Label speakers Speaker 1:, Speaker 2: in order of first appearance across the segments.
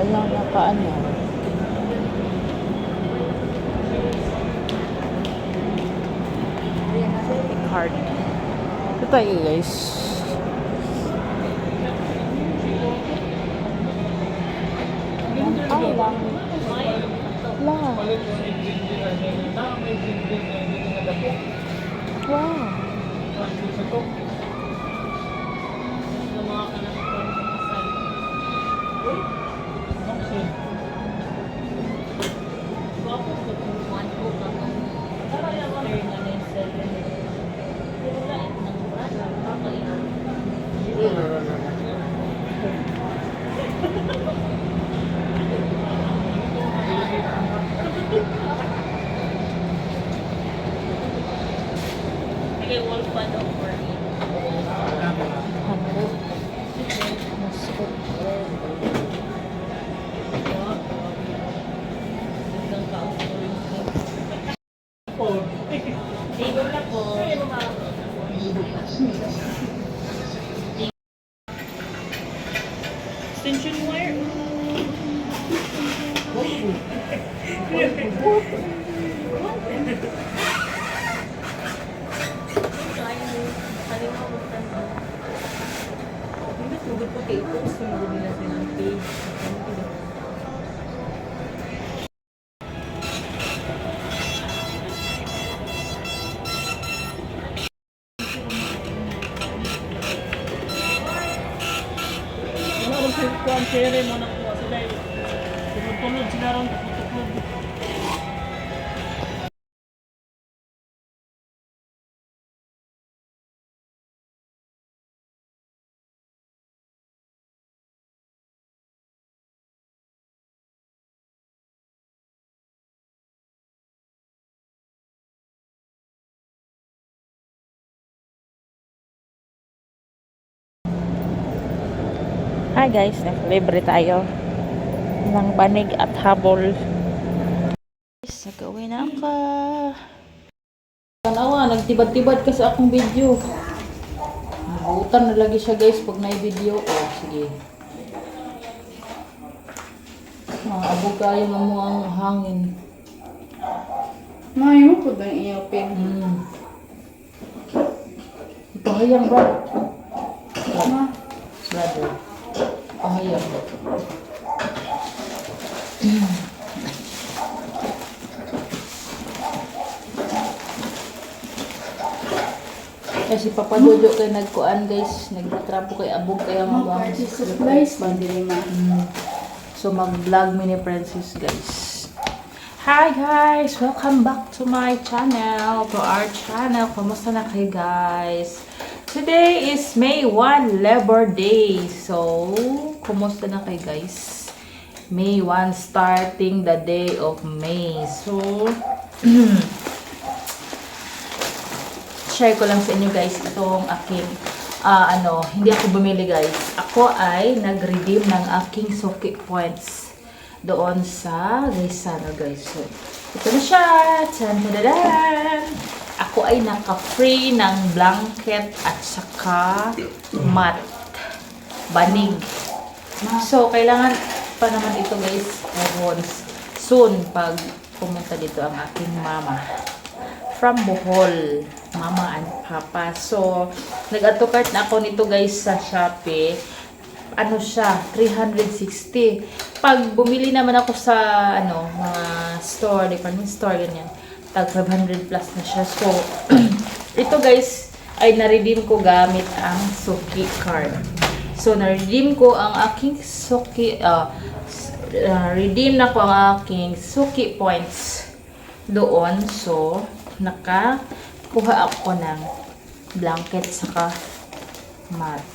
Speaker 1: Walang nakaano. Card. Ito tayo guys. Ay lang. Lang. Wow.
Speaker 2: Okay, wall pa daw for it. 100. Table na po. Extension wire. Kuan kere mo na po sila. Tulod sila ron tuklod.
Speaker 1: Hi guys, libre tayo ng banig at habol. Guys, nag-uwi na ako. Tanawa, nagtibad-tibad ka sa akong video. Nabutan na lagi siya guys pag na-video. Oh, sige. Abog kayo na mo ang hangin.
Speaker 3: May mo po dang iyopin.
Speaker 1: Ito hayang bro.
Speaker 3: Ma,
Speaker 1: Brother. Hayang bro. Kasi papadudo kay nagkuan guys, nagtrapo kay abog kaya
Speaker 3: mga
Speaker 1: mabang
Speaker 3: party supplies bandili ma.
Speaker 1: So mag-vlog mini Princess guys. Hi guys, welcome back to my channel, to our channel. Kumusta na kayo guys? Today is May 1, Labor Day. So, kumusta na kayo guys? May 1 starting the day of May. So, share ko lang sa inyo guys itong aking hindi ako bumili guys. Ako ay nag-redeem ng aking Suki points doon sa Gaisano guys. So, ito na siya. Tan-tadadan! Ako ay naka-free ng blanket at saka mat. Banig. So, kailangan pa naman ito guys. Soon, pag pumunta dito ang aking mama. From Bohol, mama and papa. So, nag-add-to-cart na ako nito guys sa Shopee. Ano siya, 360. Pag bumili naman ako sa mga store, department store, ganyan, tag 500 plus na siya. So, ito guys, ay na-redeem ko gamit ang Suki card. So, na-redeem ko ang aking Suki, redeem na ko ang aking Suki points doon. So, nakakuha ako ng blanket saka mat.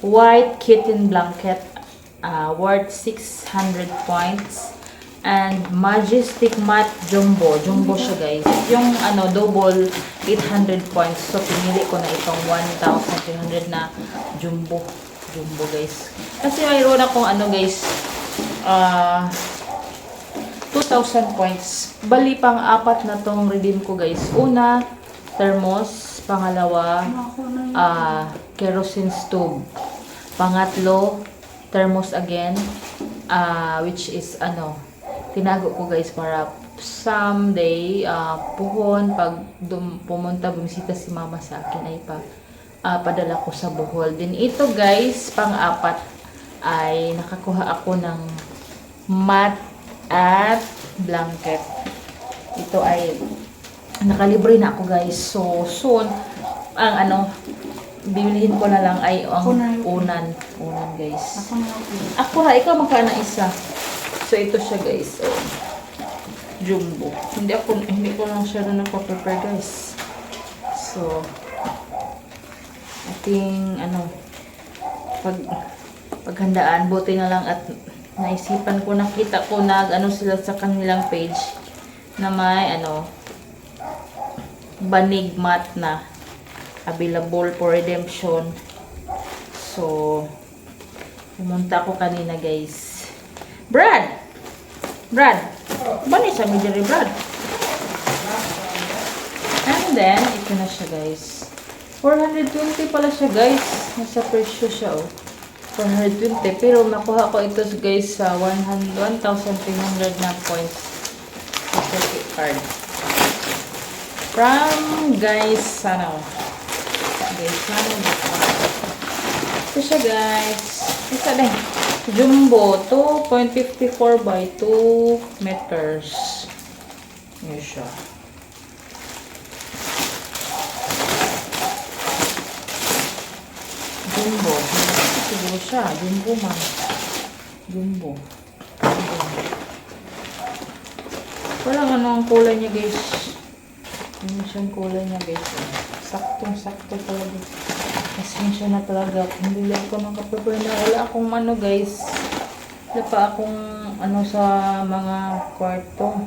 Speaker 1: White kitten blanket worth 600 points and majestic mat jumbo. Jumbo siya guys. Yung double 800 points. So pinili ko na itong 1,300 na jumbo. Jumbo guys. Kasi mayroon akong guys 2,000 points. Bali pang apat na tong redeem ko guys. Una, thermos. Pangalawa, kerosene stove. Pangatlo, thermos again. Which is ano, tinago ko guys para someday puhon pag pumunta bumisita si mama sa akin ay padala ko sa Bohol. Din ito guys, pang-apat ay nakakuha ako ng mat at blanket. Ito ay nakalibre na ako guys. So soon ang ano bibilihin ko na lang ay ang
Speaker 3: Ako na yung-
Speaker 1: unan guys.
Speaker 3: Ako na okay.
Speaker 1: Ako ha, ikaw magkana isa. So ito siya guys. So, jumbo. Hindi ko lang siya na nagpa-prepare guys. So ating ano paghandaan, buti na lang at naisipan ko, nakita ko ano sila sa kanilang page na may ano banig mat na available for redemption. So pumunta ako kanina guys. Brad, bani sa midiri Brad. And then ito na siya guys. 420 pala siya guys. Nasa presyo siya 420. Pero nakuha ko ito guys sa 1,300 na points sa circuit card. From guys, ano. Ito siya guys. Ito din. Jumbo 2.54 by 2 meters. Yun siya. Jumbo. Siguro siya. Jumbo man. Jumbo. Walang ano ang kulay niya guys. Ano siyang kulay niya guys. Saktong-sakto talaga. Pasensya na talaga. Hindi lang ako nakaprepare na. Wala akong ano guys. Wala pa akong ano sa mga kwarto.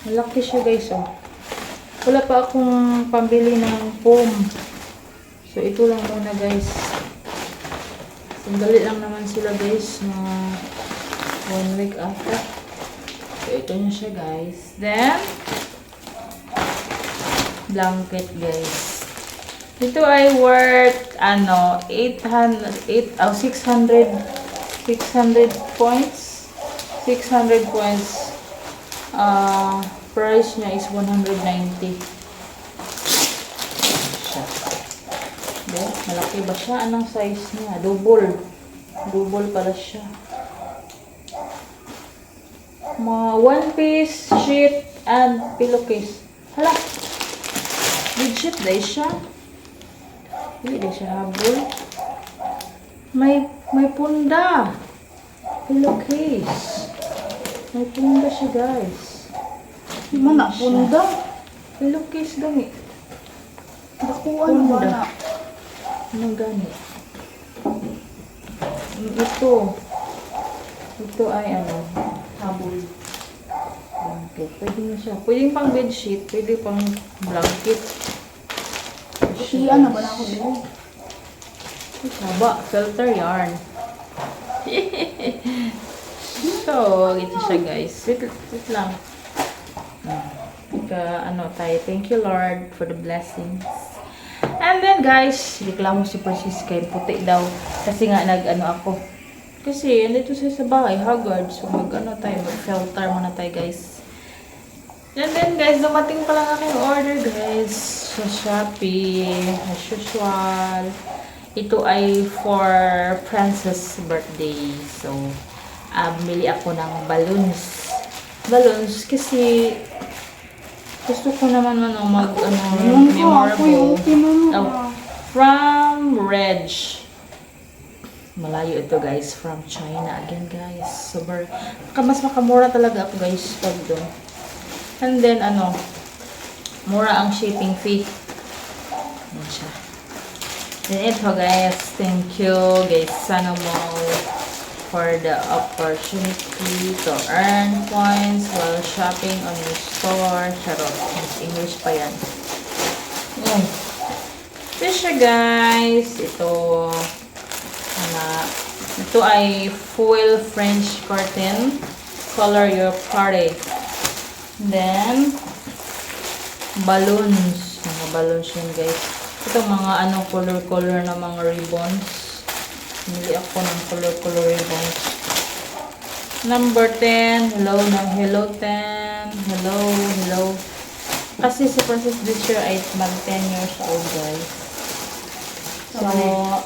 Speaker 1: Malaki siya guys oh. Wala pa akong pambili ng foam. So ito lang muna guys. Sandali lang naman sila guys. Mga 1 week after. So ito na siya guys. Then blanket guys. Ito ay worth ano 600 points. 600 points. Price niya is 190. Siya. Okay, malaki ba siya? Anong size niya? Double. Double pala siya. Mga one piece sheet and pillowcase. Hala. Big sheet dahil siya. Hindi dahil siya habol. May punda. Pillowcase. May punda siya guys.
Speaker 3: Di man na punda.
Speaker 1: Pillowcase gani.
Speaker 3: Nakuha na ba na?
Speaker 1: Anong gani? Ito ay ano, habol. Okay, pwede na siya. Pwede pang bedsheet, pwede pang blanket.
Speaker 3: Iyan na ba na ako din?
Speaker 1: Saba, filter yarn. So, ito siya guys. Wait lang. Ano tayo. Thank you Lord for the blessings. And then guys, reklamo si Francisca yung puti daw. Kasi nga nag-ano ako. Kasi andito siya sa bahay, haggard. So mag-ano tayo, mag-filter muna tayo guys. And then guys, dumating pa lang aking order guys sa Shopee. As usual. Ito ay for Princess birthday. So, bumili ako ng balloons. Balloons kasi gusto ko naman memorable. From Reg. Malayo ito guys, from China again guys. Super, mas makamura talaga ako guys pag doon. And then mura ang shipping fee. Yan siya. Then ito guys, thank you guys Sana Mall for the opportunity to earn points while shopping on your store. Charot, mas English pa yan. Ito siya guys. Ito ay foil French curtain. Color your party. Then balloons. Mga balloons yun guys. Ito mga color na mga ribbons. Bili ako ng color ribbons. Number 10. Hello, hello 10. Hello. Kasi si Princess this year ay mag 10 years old, guys. So,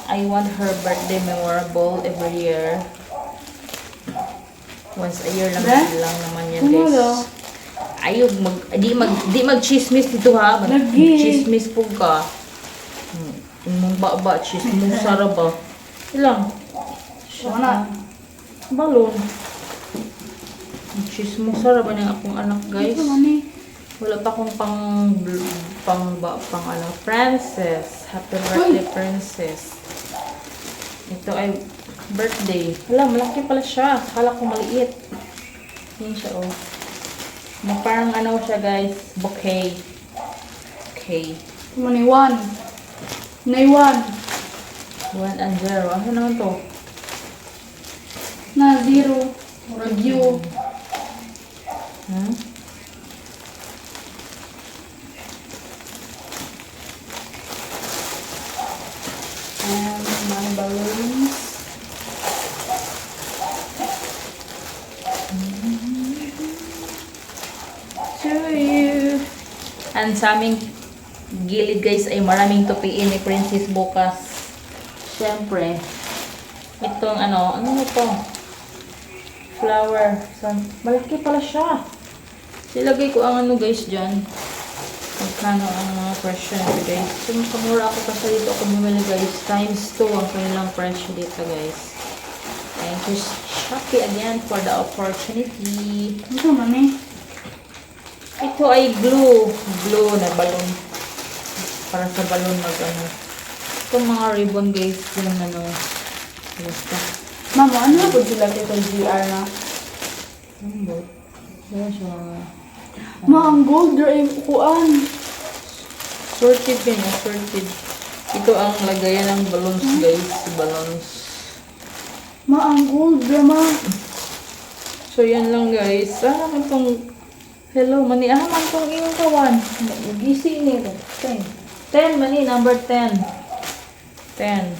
Speaker 1: I want her birthday memorable every year. Once a year lang naman yan, guys. Ayog di mag-chismis dito ha. Mag-chismis po ka. Mong ba chismis sara ba? Ilang?
Speaker 3: Wala.
Speaker 1: Balon. Chismis sara ba ng akong anak, guys? Wala pa akong pang Princess. Happy birthday, Princess. Ito ay birthday. Wala, malaki pala siya. Akala ko maliit. Yan siya, oh. Parang ano siya, guys. Bouquet. Okay.
Speaker 3: Mani 1. Nay 1.
Speaker 1: 1 and 0. Ano naman to?
Speaker 3: Na 0. Review.
Speaker 1: Hmm?
Speaker 3: And my balloons.
Speaker 1: To you. And sa aming gilid, guys, ay maraming tupiin ni Princess bukas. Siyempre. Itong ano na to? Flower. Malaki pala siya. Silagay ko ang ano, guys, dyan. Magkano ang mga presyo nito, guys. Kung kamura ako kasi dito ako bumili, guys. Times 2 ang kanilang presyo dito, guys. Thank you, Shopee, again for the opportunity.
Speaker 3: Ito mani.
Speaker 1: Ito ay glue. Glue na balon. Para sa balon mag-ano. Itong mga ribbon, guys. Yung ano. Basta.
Speaker 3: Mama, ano na po sila kito GR na?
Speaker 1: Lambot. Yan siya.
Speaker 3: Ma, ang gold ay kuan.
Speaker 1: Sorted yan. Sorted. Ito ang lagayan ng balloons, guys. Balloons.
Speaker 3: Ma, ang gold ma.
Speaker 1: So, yan lang, guys. Naman tong... Hello, mani. Man tong iyong kawan. Gisi ni. 10. 10, mani. Number 10. 10.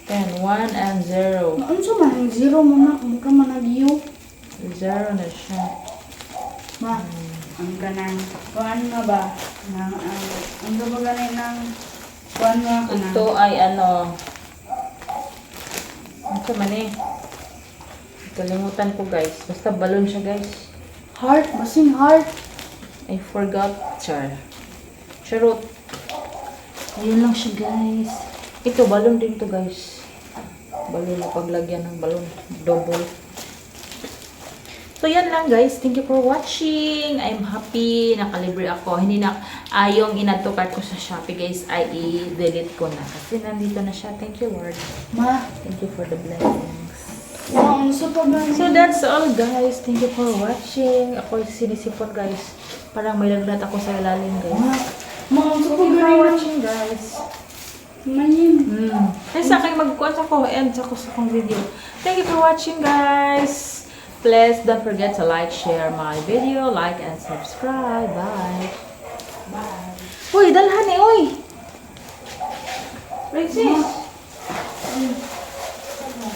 Speaker 1: 1 and 0.
Speaker 3: Ano sa man? 0 mo na. Mukha managyo.
Speaker 1: 0 na siya.
Speaker 3: Ma, ang kanang kuan nga ba? Ang ba ganay ng kuan nga kanang?
Speaker 1: Ito ay ano... Ano man eh? Kalimutan ko, guys. Basta balloon siya, guys.
Speaker 3: Heart, basing heart.
Speaker 1: I forgot. Charot. Ayun lang siya, guys. Ito, balloon din to, guys. Balloon na paglagyan ng balloon. Double. So, yan lang, guys. Thank you for watching. I'm happy. Nakalibre ako. Hindi na, yung inadto-cart ko sa Shopee, guys, ay i-delete ko na. Kasi nandito na siya. Thank you, Lord.
Speaker 3: Ma,
Speaker 1: Thank you for the blessings.
Speaker 3: ma, ano sa pagani?
Speaker 1: So, that's all, guys. Thank you for watching. Ako sinisipon, guys. Parang may lagnat ako sa ilalim, guys.
Speaker 3: Ma, ano sa
Speaker 1: Thank you for
Speaker 3: pagani?
Speaker 1: watching, guys.
Speaker 3: Manin.
Speaker 1: Kaya sa akin magkuhan ako and sa akong video. Thank you for watching, guys. Please don't forget to like, share my video, like, and subscribe. Bye. Bye. Uy, dalhan eh, uy. Princess.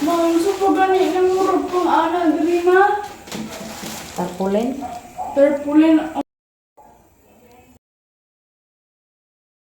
Speaker 3: Ma, ano sa pagani ng murag kong ana diri ma?
Speaker 1: Tarpaulin.
Speaker 3: Tarpaulin,